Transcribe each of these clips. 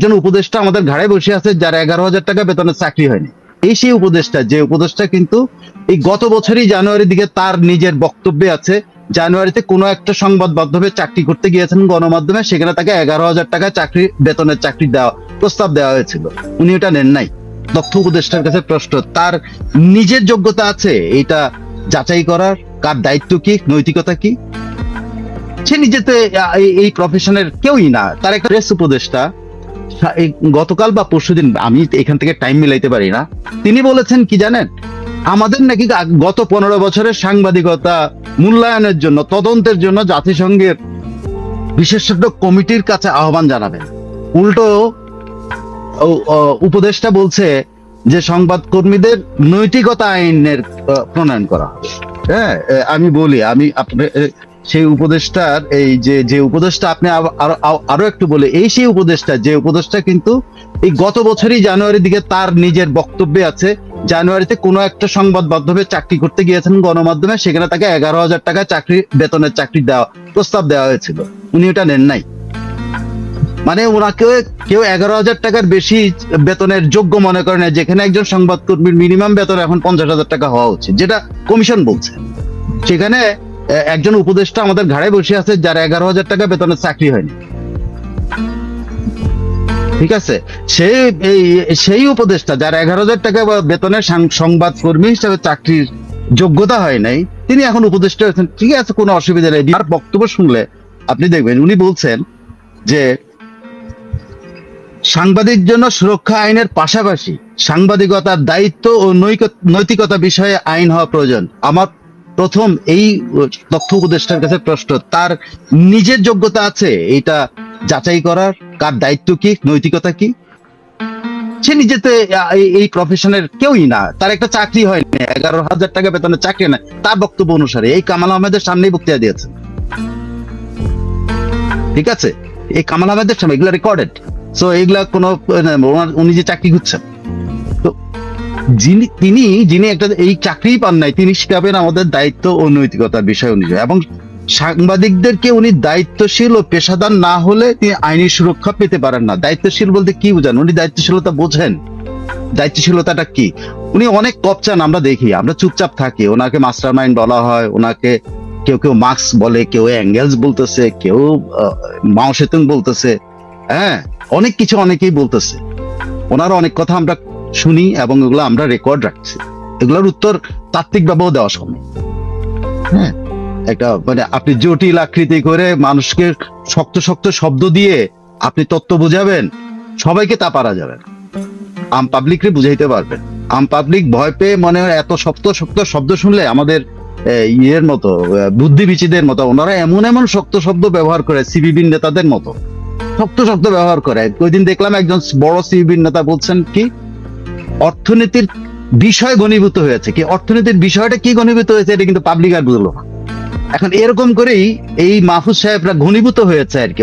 একজন উপদেষ্টা আমাদের ঘাড়ে বসে আছে, যার 11,000 টাকা বেতনের চাকরি হয়নি। এই সেই উপদেষ্টা, যে উপদেষ্টা কিন্তু এই গত বছরই জানুয়ারির দিকে তার নিজের বক্তব্যে আছে, জানুয়ারিতে কোনো একটা সংবাদ মাধ্যমে চাকরি করতে গিয়েছেন গণমাধ্যমে, সেখানে তাকে 11,000 টাকা বেতনের চাকরি দেওয়া প্রস্তাব দেওয়া হয়েছিল, উনি এটা নেন নাই। তথ্য উপদেষ্টার কাছে প্রশ্ন, তার নিজের যোগ্যতা আছে এটা যাচাই করার? কার দায়িত্ব কি, নৈতিকতা কি? সে নিজেতে এই প্রফেশনের কেউই না। তার একটা প্রেস উপদেষ্টা গতকাল বা পরশুদিন, আমি এখান থেকে টাইম মিলাইতে পারি না, তিনি বলেছেন কি জানেন, আমাদের নাকি গত 15 বছরের সাংবাদিকতা মূল্যায়নের জন্য, তদন্তের জন্য জাতিসংঘের বিশেষজ্ঞ কমিটির কাছে আহ্বান জানাবেন। উল্টো উপদেষ্টা বলছে যে সংবাদ কর্মীদের নৈতিকতা আইনের প্রণয়ন করা হবে। হ্যাঁ, আমি বলি, আমি সেই উপদেষ্টার যে উপদেষ্টা, আপনি আরো একটু বলে, এই সেই উপদেষ্টা, যে উপদেষ্টা কিন্তু এই গত বছরই জানুয়ারির দিকে তার নিজের বক্তব্যে আছে, জানুয়ারিতে কোনো একটা সংবাদ মাধ্যমে চাকরি করতে গিয়েছেন গণমাধ্যমে, সেখানে তাকে 11,000 টাকা বেতনের চাকরি দেওয়া প্রস্তাব দেওয়া হয়েছিল, উনি এটা নেন নাই। মানে ওনাকে কেউ 11,000 টাকার বেশি বেতনের যোগ্য মনে করে না, যেখানে একজন সংবাদকর্মীর মিনিমাম বেতন এখন 50,000 টাকা হওয়া উচিত, যেটা কমিশন বলছে। সেখানে একজন উপদেষ্টা আমাদের ঘাড়ে বসে আছে, যার 11,000 টাকা বেতনের চাকরি হয়নি। ঠিক আছে, সেই উপদেষ্টা যার 11,000 টাকা বেতনের সংবাদকর্মী হিসাবে চাকরির যোগ্যতা হয় নাই, তিনি এখন উপদেষ্টা হয়েছেন। ঠিক আছে, কোনো অসুবিধা নেই। আর বক্তব্য শুনলে আপনি দেখবেন উনি বলছেন যে সাংবাদিক জন্য সুরক্ষা আইনের পাশাপাশি সাংবাদিকতার দায়িত্ব ও নৈতিকতা বিষয়ে আইন হওয়া প্রয়োজন। আমার প্রথম এই তথ্য উপদেষ্টার কাছে প্রশ্ন, তার নিজের যোগ্যতা আছে এটা যাচাই করার? কার দায়িত্ব কি, নৈতিকতা কি? সে নিজেতে এই প্রফেশনের কেউই না। তার একটা চাকরি হয়নি, 11,000 টাকা বেতনের চাকরি না, তার বক্তব্য অনুসারে। এই কামাল আহমেদের সামনেই বক্তৃতা দিয়েছেন। ঠিক আছে, এই কামাল আহমেদের সামনে, এগুলো রেকর্ডেড। সো এগুলা কোনো, উনি যে চাকরি খুঁজছেন, তো যিনি একটা এই চাকরি পান নাই, তিনি শিখাবেন আমাদের দায়িত্ব ও নৈতিকতার বিষয় অনুযায়ী। এবং সাংবাদিকদেরকে উনি দায়িত্বশীল ও পেশাদার না হলে তিনি আইনি সুরক্ষা পেতে পারেন না। দায়িত্বশীল বলতে কি বোঝান? উনি দায়িত্বশীলতা বোঝেন? দায়িত্বশীলতাটা কি? উনি অনেক কপচান, আমরা দেখি, আমরা চুপচাপ থাকি। ওনাকে মাস্টার মাইন্ড বলা হয়, ওনাকে কেউ মার্কস বলে, কেউ অ্যাঙ্গেলস বলতেছে, কেউ মাও সেতুং বলতেছে, হ্যাঁ, অনেক কিছু অনেকেই বলতেছে। ওনার অনেক কথা আমরা শুনি এবং এগুলো আমরা রেকর্ড রাখছি। এগুলোর উত্তর তাত্ত্বিকভাবেও দেওয়া সম্ভব। হ্যাঁ, একটা মানে আপনি জটিল আকৃতি করে মানুষকে শক্ত শক্ত শব্দ দিয়ে আপনি তত্ত্ব বুঝাবেন, সবাইকে তা পারা যাবে না। আম পাবলিককে বুঝাইতে পারবেন। আম পাবলিক ভয় পেয়ে মনে হয় এত শক্ত শক্ত শব্দ শুনলে আমাদের ইয়ের মতো, বুদ্ধিবীচিদের মতো, ওনারা এমন এমন শক্ত শব্দ ব্যবহার করে, সিবিবি নেতাদের মতো শক্ত শব্দ ব্যবহার করে। ওইদিন দেখলাম একজন বড় সিবিবি নেতা বলছেন কি, অর্থনীতির বিষয় ঘনীভূত হয়েছে। কি অর্থনীতির বিষয়টা কি ঘনীভূত হয়েছে, এটা কিন্তু পাবলিক আর বুঝলো না। এখন এরকম করেই এই মাহফুজ সাহেবরা ঘনীভূত হয়েছে আর কি।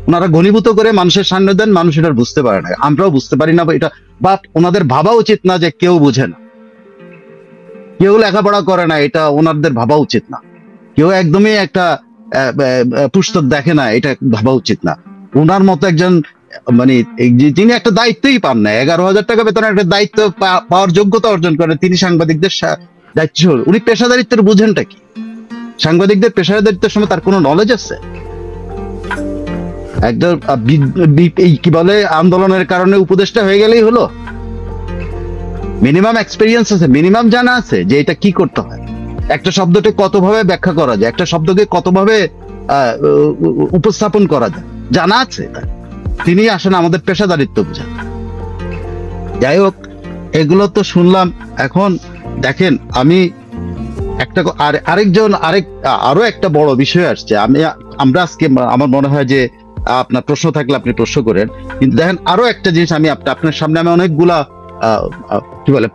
ওনারা ঘনীভূত করে মানুষের সামনে দেন, মানুষ এটা বুঝতে পারে না, আমরাও বুঝতে পারি না এটা। বা ওনাদের ভাবা উচিত না যে কেউ বুঝে না, কেউ লেখাপড়া করে না, এটা ওনাদের ভাবা উচিত না। কেউ একদমই একটা পুস্তক দেখে না, এটা ভাবা উচিত না। ওনার মতো একজন মানে যিনি একটা দায়িত্বই পান না, 11,000 টাকা বেতনের একটা দায়িত্ব পাওয়ার যোগ্যতা অর্জন করেন, তিনি সাংবাদিকদের দায়িত্বশীল। উনি পেশাদারিত্বের বুঝেনটা কি? সাংবাদিকদের পেশাদারিত্বের সময় তার কোনো নলেজ আছে? একজন কি বলে, আন্দোলনের কারণে উপদেষ্টা হয়ে গেলেই হলো? মিনিমাম এক্সপেরিয়েন্স আছে, মিনিমাম জানা আছে যে এটা কি করতে হয়, একটা শব্দকে কতভাবে ব্যাখ্যা করা যায়, একটা শব্দকে কতভাবে উপস্থাপন করা যায়, জানা আছে। তিনি আসেন আমাদের পেশাদারিত্ব বোঝান। যাই হোক, এগুলো তো শুনলাম। এখন দেখেন, আমি আরো একটা বড় বিষয় আসছে। আমরা আজকে, আমার মনে হয় যে আপনার প্রশ্ন থাকলে আপনি প্রশ্ন করেন, কিন্তু দেখেন আরো একটা জিনিস আমি আপনার সামনে আমি অনেকগুলা কি বলে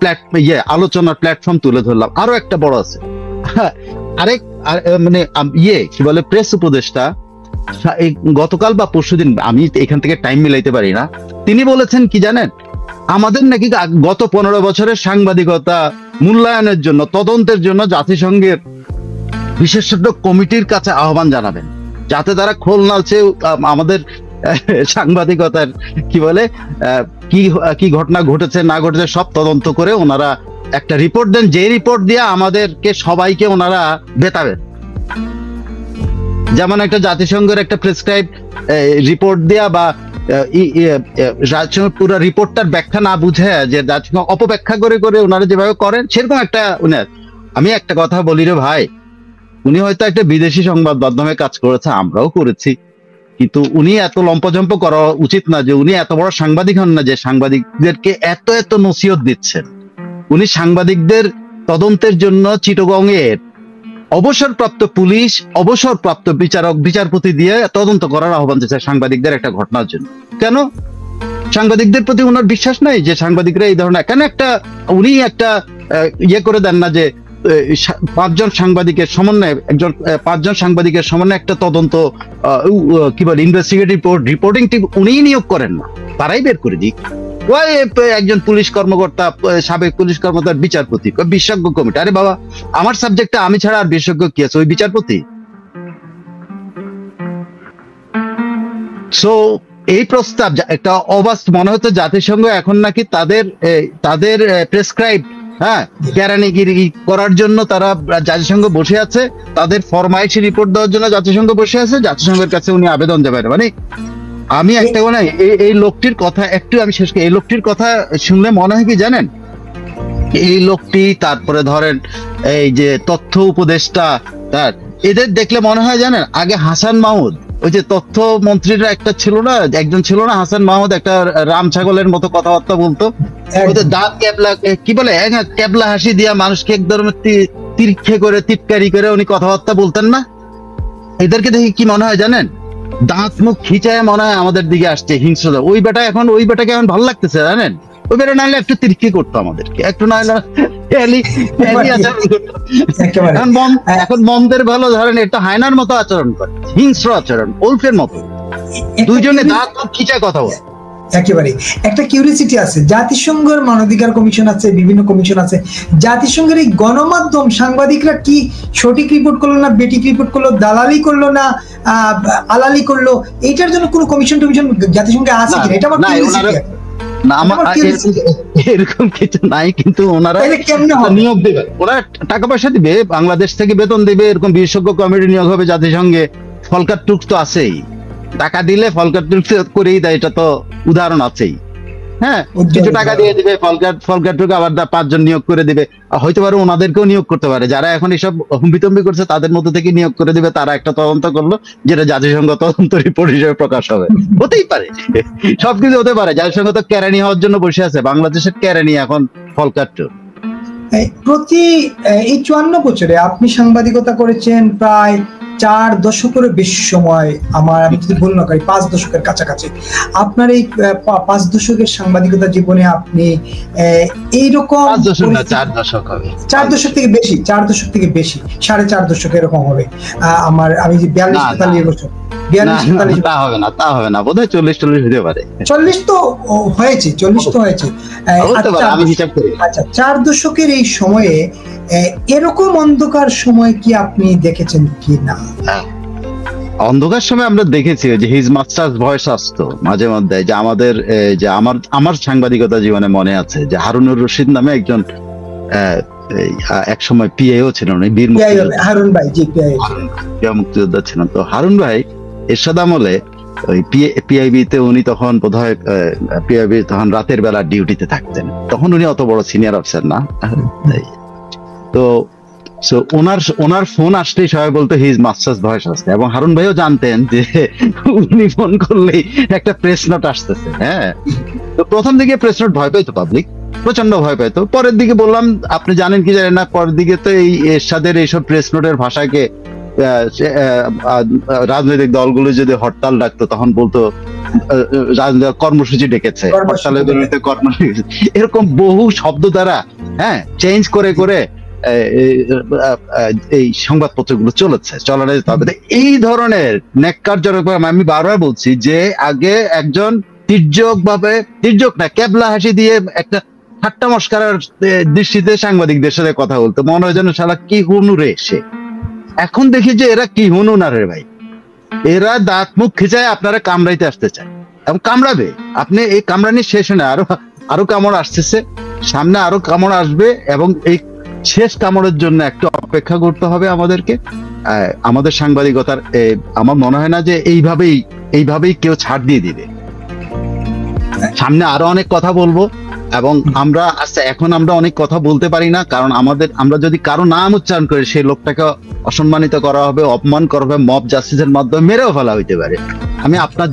আলোচনার প্ল্যাটফর্ম তুলে ধরলাম। আরো একটা বড় আছে, মানে কি বলে, প্রেস উপদেষ্টা গতকাল বা পরশুদিন, আমি এখান থেকে টাইম মিলাইতে পারি না, তিনি বলেছেন কি জানেন, আমাদের নাকি গত 15 বছরের সাংবাদিকতা মূল্যায়নের জন্য, তদন্তের জন্য জাতিসংঘের বিশেষজ্ঞ কমিটির কাছে আহ্বান জানাবেন, যাতে তারা খোলনালচে আমাদের সাংবাদিকতার কি বলে কি কি ঘটনা ঘটেছে না ঘটেছে সব তদন্ত করে ওনারা একটা রিপোর্ট দেন, যে রিপোর্ট দিয়ে আমাদেরকে সবাইকে ওনারা বেতাবেন। যেমন একটা জাতিসংঘের একটা প্রেসক্রাইব রিপোর্ট দেয়া বা জাতিসংঘ পুরো রিপোর্টটার ব্যাখ্যা না বুঝে যে জাতিসংঘ অপব্যাখ্যা করে করে ওনারা যেভাবে করেন, সেরকম একটা আমি একটা কথা বলি রে ভাই, উনি হয়তো একটা বিদেশি সংবাদ মাধ্যমে কাজ করেছে, আমরাও করেছি, কিন্তু উনি এত লম্পজম্প করা উচিত না যে উনি এত বড় সাংবাদিক হন না যে সাংবাদিকদেরকে এত এত নসিহত দিচ্ছেন। উনি সাংবাদিকদের তদন্তের জন্য চিটাগং এর অবসরপ্রাপ্ত পুলিশ, অবসরপ্রাপ্ত বিচারক বিচারপতি দিয়ে তদন্ত করার আহ্বান দিচ্ছে সাংবাদিকদের একটা ঘটনার জন্য। কেন সাংবাদিকদের প্রতি ওনার বিশ্বাস নাই যে সাংবাদিকরা এই ধরনের কেন একটা উনি একটা ইয়ে করে দেন না যে পাঁচজন সাংবাদিকের সমন্বয়ে পাঁচজন সাংবাদিকের সমন্বয়ে একটা তদন্ত কি বলে ইনভেস্টিগেটিভ রিপোর্টিং টিম উনিই নিয়োগ করেন না, তারাই বের করে দিক। ওই একজন পুলিশ কর্মকর্তা, সাবেক পুলিশ কর্মকর্তার বিচারপতি, বিশেষজ্ঞ কমিটি। আরে বাবা, আমার সাবজেক্টে আমি ছাড়া আর বিশেষজ্ঞ কি আছে? ওই বিচারপতি। সো এই প্রস্তাব একটা অবাস্তব মনে হচ্ছে। জাতিসংঘ এখন নাকি তাদের প্রেসক্রাইব কেরানিগিরি করার জন্য তারা জাতিসংঘ বসে আছে, তাদের ফরমাইশি রিপোর্ট দেওয়ার জন্য জাতিসংঘ বসে আছে, জাতিসংঘের কাছে উনি আবেদন দেবেন। মানে আমি একটা এই লোকটির কথা একটু আমি শেষ করি। এই লোকটির কথা শুনলে মনে হয় কি জানেন, এই লোকটি তারপরে ধরেন এই যে তথ্য উপদেষ্টা, তার এদের দেখলে মনে হয় জানেন আগে হাসান মাহমুদ, ওই যে তথ্য মন্ত্রীরা একটা ছিল না, একজন ছিল না হাসান মাহমুদ, একটা রাম ছাগলের মতো কথাবার্তা বলতো, ওদের দাঁত ক্যাবলা কি বলে ক্যাবলা হাসি দিয়া মানুষকে এক ধরনের তিরক্ষে করে টিটকারি করে উনি কথাবার্তা বলতেন না। এদেরকে দেখে কি মনে হয় জানেন, দাঁত মুখ খিচায় মনে হয় আমাদের দিকে আসছে হিংস্রতা। ওই বেটাকে এখন ভালো লাগতেছে জানেন, ওই বেটা নাহলে একটু তিরকি করতো আমাদেরকে, একটু নাহলে এখন মন্দের ভালো ধরেন একটা হায়নার মতো আচরণ করে, হিংস্র আচরণ, উল্ফের মতো, দুইজনে দাঁত মুখ খিচায় কথা বলে। একেবারে একটা কিউরিসিটি আছে, জাতিসংঘের মানবাধিকার কমিশন আছে, বিভিন্ন কমিশন আছে, জাতিসংঘের এই গণমাধ্যম সাংবাদিকরা কি সঠিক রিপোর্ট করলো না বেঠিক রিপোর্ট করলো, দালালি করলো না আলালি করলো, এইটার জন্য কোনো কমিশন টমিশন জাতিসংঘে আছে কিনা? এটা আমার কিউরিসিটি। না আমার এরকম কিছু নাই, কিন্তু ওনারা নিয়োগ দেবে, ওরা টাকা পয়সা দিবে, বাংলাদেশ থেকে বেতন দিবে, এরকম বিশেষজ্ঞ কমিটি নিয়োগ হবে জাতিসংঘে। ফলকার টুক তো আছেই, টাকা দিলে ফলকার টুক করেই দেয়, এটা তো উদাহরণ আছেই। হ্যাঁ, কিছু টাকা দিয়ে দিবে, ফলকার টুক আবার 5 জন নিয়োগ করে দিবে, হয়তো পারে ওনাদেরকেও নিয়োগ করতে পারে, যারা এখন এসব হুম্বিতম্বি করছে তাদের মধ্যে থেকে নিয়োগ করে দিবে, তারা একটা তদন্ত করলো যেটা জাতিসংঘ তদন্ত রিপোর্ট হিসেবে প্রকাশ হবে। হতেই পারে, সবকিছু হতে পারে। জাতিসংঘ তো কেরানি হওয়ার জন্য বসে আছে, বাংলাদেশের কেরানি এখন ফলকার টুক। প্রতি এই 54 বছরে আপনি সাংবাদিকতা করেছেন প্রায় 4 দশকের বেশি সময়, আমি যদি ভুল না করি 5 দশকের কাছাকাছি। আপনার এই 5 দশকের সাংবাদিকতা জীবনে আপনি এইরকম 5 দশক না 4 দশক হবে, 4 দশক থেকে বেশি, 4 দশক থেকে বেশি, 4.5 দশক এরকম হবে। আমি যে 42-43 বছর, 42-43 তা হবে না বোধহয় 40-40 হতে পারে। 40 তো হয়েছে, 40 তো হয়েছে। আচ্ছা, 4 দশকের এই সময়ে এরকম অন্ধকার সময় কি আপনি দেখেছেন কি না? অন্ধকার সময় আমরা দেখেছি যে হিজ মাস্টার্স ভয়েস আসতো মাঝে মধ্যে, যে আমাদের যে আমার সাংবাদিকতা জীবনে মনে আছে যে হারুনুর রশিদ নামে একজন এক সময় পিআইও ছিলেন, বীর হারুন ভাই, জি মুক্তিযোদ্ধা ছিলেন। তো হারুন ভাই এরশাদ আমলে ওই পিআইবি তে উনি তখন বোধহয় পিআইবি তখন রাতের বেলা ডিউটিতে থাকতেন, তখন উনি অত বড় সিনিয়র অফিসার না। তো ওনার ফোন আসলেই সবাই বলতো হিজ মাস্টার্স ভয়েস আসছে, এবং হারুন ভাইও জানতেন যে উনি ফোন করলেই একটা প্রেস নোট আসতেছে। হ্যাঁ, তো প্রথম দিকে প্রেস নোট ভয় পাইতো, পাবলিক প্রচন্ড ভয় পাইতো। পরের দিকে বললাম, আপনি জানেন কি জানেন না, পরের দিকে তো এই এরশাদের এইসব প্রেস নোটের ভাষাকে রাজনৈতিক দলগুলো যদি হরতাল ডাকতো তখন বলতো রাজনৈতিক কর্মসূচি ডেকেছে, হরতালের বিরুদ্ধে কর্মসূচি, এরকম বহু শব্দ দ্বারা চেঞ্জ করে করে এই সংবাদপত্রগুলো চলে যেতে হবে। এই ধরনের ন্যাক্কারজনক, আমি বারবার বলছি যে আগে একজন তির্যক না ক্যাবলা হাসি দিয়ে একটা ঠাট্টা মস্করার দৃষ্টিতে সাংবাদিকদের সাথে কথা বলতো, মনে হয় যেন শালা কি হুনু রে সে। এখন দেখি যে এরা কি হুনু না রে ভাই, এরা দাঁত মুখ খিচায় আপনারা কামড়াইতে আসতে চায় এবং কামড়াবে। আপনি এই কামড়ানি শেষ না, আরো কামড় আসতেছে, সামনে আরো কামড় আসবে, এবং এই শেষ কামড়ের জন্য একটু অপেক্ষা করতে হবে আমাদেরকে। আমাদের সাংবাদিকতার আমার মনে হয় না যে এইভাবেই কেউ ছাড় দিয়ে দিবে। সামনে আরো অনেক কথা বলবো, এবং এখন আমরা অনেক কথা বলতে পারি না, কারণ আমরা যদি কারো নাম উচ্চারণ করি সেই লোকটাকে অসম্মানিত করা হবে, অপমান করা হবে, মব জাস্টিসের মাধ্যমে মেরেও ফেলা হইতে পারে। আমি আপনার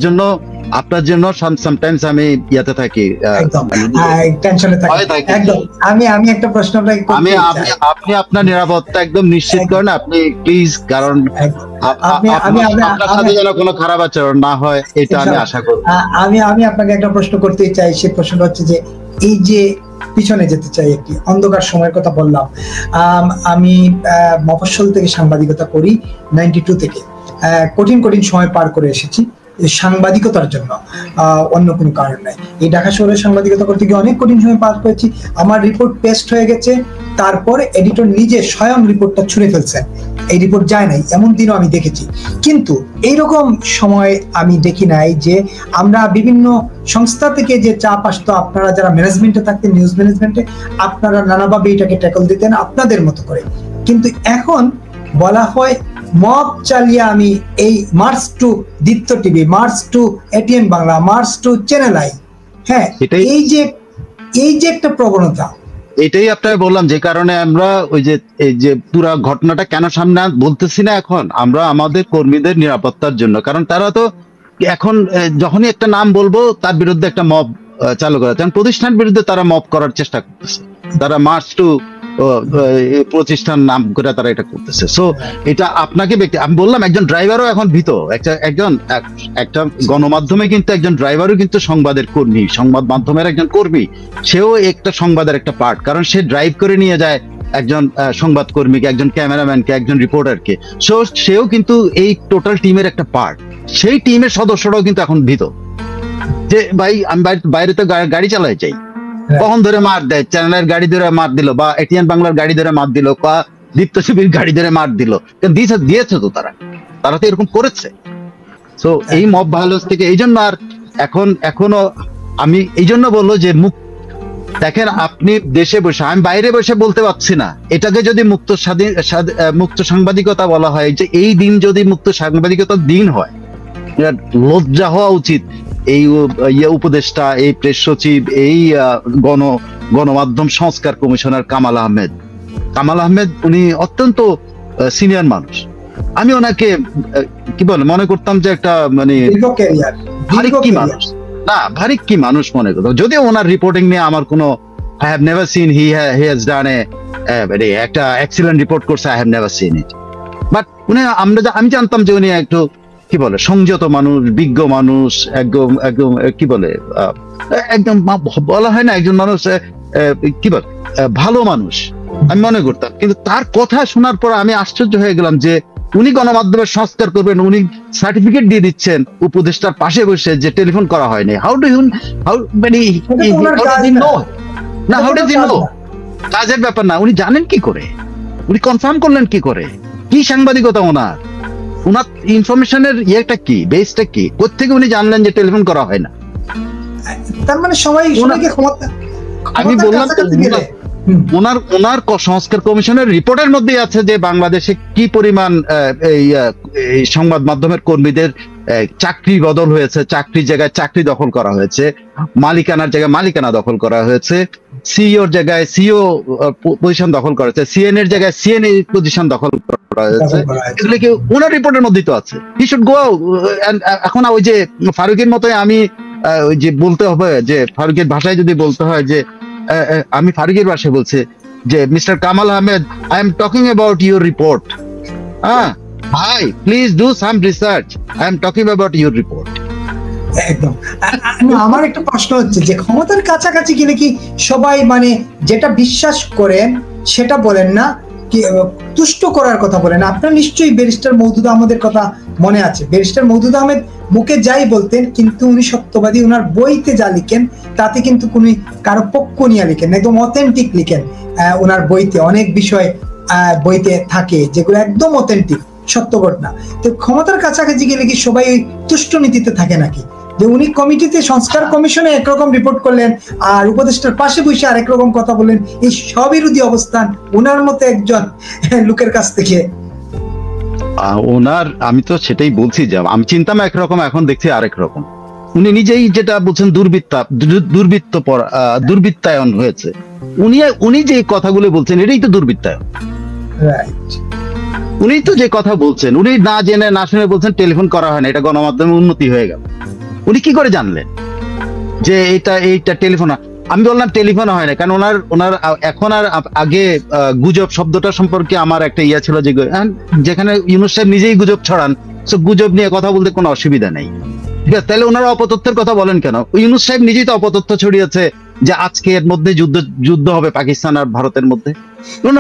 জন্য সামটাইমস আমি ইয়াতে থাকি, টেনশনে থাকি একদম। আমি একটা প্রশ্ন আপনি আপনার নিরাপত্তা একদম নিশ্চিত করেন, আপনি প্লিজ, কারণ আপনার সাথে যেন কোনো খারাপ আচরণ না হয় এটা আমি আশা করি। আমি আপনাকে একটা প্রশ্ন করতে চাই, সেই প্রশ্নটা হচ্ছে যে এই যে পিছনে যেতে চাই, একটি অন্ধকার সময়ের কথা বললাম। আমি মফস্বল থেকে সাংবাদিকতা করি 92 থেকে, কঠিন সময় পার করে এসেছি সাংবাদিকতার জন্য, অন্য কোনো কারণ নাই। এই ঢাকা শহরে সাংবাদিকতা করতে গিয়ে অনেক কঠিন সময় পার করেছি। আমার রিপোর্ট পেস্ট হয়ে গেছে, তারপরে এডিটর নিজে স্বয়ং রিপোর্টটা ছুঁড়ে ফেলছেন, এই রিপোর্ট যায় নাই, এমন দিনও আমি দেখেছি। কিন্তু এইরকম সময় আমি দেখি নাই যে আমরা বিভিন্ন সংস্থা থেকে যে চাপ আসতো, আপনারা যারা ম্যানেজমেন্টে থাকতেন, নিউজ ম্যানেজমেন্টে, আপনারা নানাভাবে এটাকে ট্যাকল দিতেন আপনাদের মতো করে। কিন্তু এখন বলা হয় মব চালিয়ে আমি এই march to Deepto TV, march to ATN Bangla, march to channel I, হ্যাঁ, এই যে একটা প্রবণতা, এটাই আপনাকে বললাম, যে কারণে আমরা এই যে পুরা ঘটনাটা কেন সামনে বলতেছি না এখন, আমরা আমাদের কর্মীদের নিরাপত্তার জন্য। কারণ তারা তো এখন যখনই একটা নাম বলবো তার বিরুদ্ধে একটা মব চালু করা, কারণ প্রতিষ্ঠান বিরুদ্ধে তারা মব করার চেষ্টা করতেছে, তারা মার্চ টু প্রতিষ্ঠান নাম করে তারা এটা করতেছে। সো এটা আপনাকে আমি বললাম, একজন ড্রাইভারও এখন ভীত, একটা গণমাধ্যমে কিন্তু একজন ড্রাইভারও কিন্তু সংবাদের কর্মী, সংবাদ মাধ্যমের একজন কর্মী, সেও একটা সংবাদের একটা পার্ট, কারণ সে ড্রাইভ করে নিয়ে যায় একজন সংবাদ কর্মীকে, একজন ক্যামেরাম্যানকে, একজন রিপোর্টারকে। সেও কিন্তু এই টোটাল টিমের একটা পার্ট। সেই টিমের সদস্যরাও কিন্তু এখন ভীত যে ভাই আমি বাইরে তো গাড়ি চালাই চাই, কখন ধরে মার দেয়, চ্যানেলের গাড়ি ধরে মার দিল, বা এটিএন বাংলার গাড়ি ধরে মার দিল, বা দীপ্ত টিভির গাড়ি ধরে মার দিল, দিয়েছে তো তারা তো এরকম করেছে। তো এই মব ভায়োলেন্স থেকে এই জন্য আর এখনো আমি এই জন্য বললো যে দেখেন, আপনি দেশে বসে, আমি বাইরে বসে বলতে পারছি না, এটাকে যদি মুক্ত সাংবাদিকতা বলা হয়, যে এই দিন যদি মুক্ত সাংবাদিকতার দিন হয়, লজ্জা হওয়া উচিত এই উপদেষ্টা, এই প্রেস সচিব, এই গণমাধ্যম সংস্কার কমিশনার কামাল আহমেদ উনি অত্যন্ত সিনিয়র মানুষ। আমি ওনাকে কি বলে মনে করতাম যে একটা মানে ভারী কি মানুষ মনে করতাম, যদিও ওনার রিপোর্টিং নিয়ে আমার কোনো I have never seen he has done একটা এক্সিলেন্ট রিপোর্ট করছে, I have never seen it, but আমি জানতাম যে উনি একটু কি বলে সংযত মানুষ, বিজ্ঞ মানুষ, একদম কি বলে একদম বলা হয় না একজন মানুষ কি বলে ভালো মানুষ আমি মনে করতাম। কিন্তু তার কথা শোনার পর আমি আশ্চর্য হয়ে গেলাম যে উনি গণমাধ্যমের সংস্কার করবেন, উনি সার্টিফিকেট দিয়ে দিচ্ছেন উপদেষ্টার পাশে বসে যে টেলিফোন করা হয়নি। হাউ ডু নো কাজের ব্যাপার না, উনি জানেন কি করে, উনি কনফার্ম করলেন কি করে, কি সাংবাদিকতা ওনার ইনফরমেশনের ইয়েটা কি, বেসটা কি, কোত্থেকে উনি জানলেন যে টেলিফোন করা হয় না? তার মানে আমি বললাম ওনার সংস্কার কমিশনের রিপোর্টের মধ্যে আছে যে বাংলাদেশে কি পরিমাণ এই সংবাদ মাধ্যমের কর্মীদের চাকরি বদল হয়েছে, চাকরির জায়গায় চাকরি দখল করা হয়েছে, মালিকানার জায়গায় মালিকানা দখল করা হয়েছে, সিইওর জায়গায় সিইও পজিশন দখল করা হয়েছে, সিএনএর জায়গায় সিএনএ পজিশন দখল করা হয়েছে। এগুলো কি ওনার রিপোর্টের মধ্যেই তো আছে। He should go. এখন ওই যে ফারুকের মতোই আমি ওই যে বলতে হবে, যে ফারুকের ভাষায় যদি বলতে হয়, যে আমি ফারুকের ভাষায় বলছি যে mister Kamal Ahmed, I am talking about your report, ভাই please do some research, I am talking about your report. একদম। আমার একটা প্রশ্ন হচ্ছে যে ক্ষমতার কাছাকাছি গেলে কি সবাই মানে যেটা বিশ্বাস করেন সেটা বলেন না, তুষ্ট করার কথা বলেন? আপনার নিশ্চয়ই ব্যারিস্টার মওদুদ আহমেদের কথা মনে আছে। ব্যারিস্টার মওদুদ আহমেদ মুখে যাই বলতেন, কিন্তু উনি সত্যবাদী। ওনার বইতে যা লিখেন তাতে কিন্তু কোন কারো পক্ষ নিয়ে লিখেন, একদম অথেন্টিক লিখেন। ওনার বইতে অনেক বিষয় বইতে থাকে যেগুলো একদম অথেন্টিক। সত্য ঘটনা। তো ক্ষমতার কাছাকাছি গেলে কি সবাই ওই তুষ্ট নীতিতে থাকে নাকি, যে উনি কমিটিতে সংস্কার কমিশনে একরকম রিপোর্ট করলেন আর উপদেষ্টার পাশে বসে আরেক রকম কথা বললেন, এই স্ববিরোধী অবস্থান ওনার মতো একজন লোকের কাছ থেকে? ওনার, আমি তো সেটাই বলছি যে আমি চিন্তাম একরকম, এখন দেখছি আরেক রকম। উনি নিজেই যেটা বলছেন দুর্বৃত্তায়ন হয়েছে। উনি যে কথাগুলো বলছেন এটাই তো দুর্বৃত্তায়ন। রাইট। উনি তো যে কথা বলছেন, উনি না জেনে না শুনে বলছেন টেলিফোন করা হয় না, এটা গণমাধ্যমে উন্নতি হয়ে গেল। উনি কি করে জানলেন যে এইটা টেলিফোন? আমি বললাম টেলিফোন হয় না, কারণ ওনার এখন আর আগে গুজব শব্দটা সম্পর্কে আমার একটা ইয়া ছিল, যে যেখানে ইউনূস সাহেব নিজেই গুজব ছড়ান, তো গুজব নিয়ে কথা বলতে কোনো অসুবিধা নেই, ঠিক আছে? তাহলে ওনারা অপতথ্যের কথা বলেন কেন? ইউনূস সাহেব নিজেই তো অপতথ্য ছড়িয়েছে যে আজকে এর মধ্যে যুদ্ধ হবে পাকিস্তান আর ভারতের মধ্যে।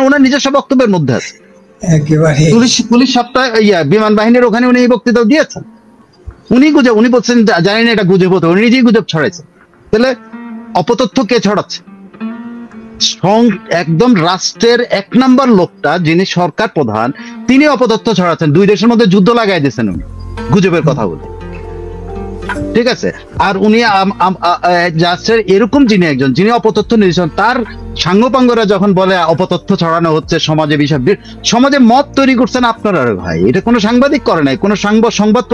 ওনার নিজস্ব বক্তব্যের মধ্যে আছে। একেবারে পুলিশ সপ্তাহ বিমান বাহিনীর ওখানে উনি এই বক্তৃতা দিয়েছেন। উনি বলছেন জানি না এটা গুজব হতো, উনি নিজেই গুজব ছড়াইছেন। তাহলে অপতথ্য কে ছড়াচ্ছে? একদম রাষ্ট্রের 1 নম্বর লোকটা, যিনি সরকার প্রধান, তিনি অপতথ্য ছড়াচ্ছেন। 2 দেশের মধ্যে যুদ্ধ লাগাই দিয়েছেন উনি গুজবের কথা বলে, ঠিক আছে? আর উনি রাষ্ট্রের এরকম যিনি অপতথ্য নিয়েছেন, তার সাঙ্গপাঙ্গরা যখন বলে অপতথ্য ছড়ানো হচ্ছে সমাজে, সমাজে মত তৈরি করছেন আপনারা। ভাই, এটা কোনো সাংবাদিক করে নাই, কোনো সংবাদপত্র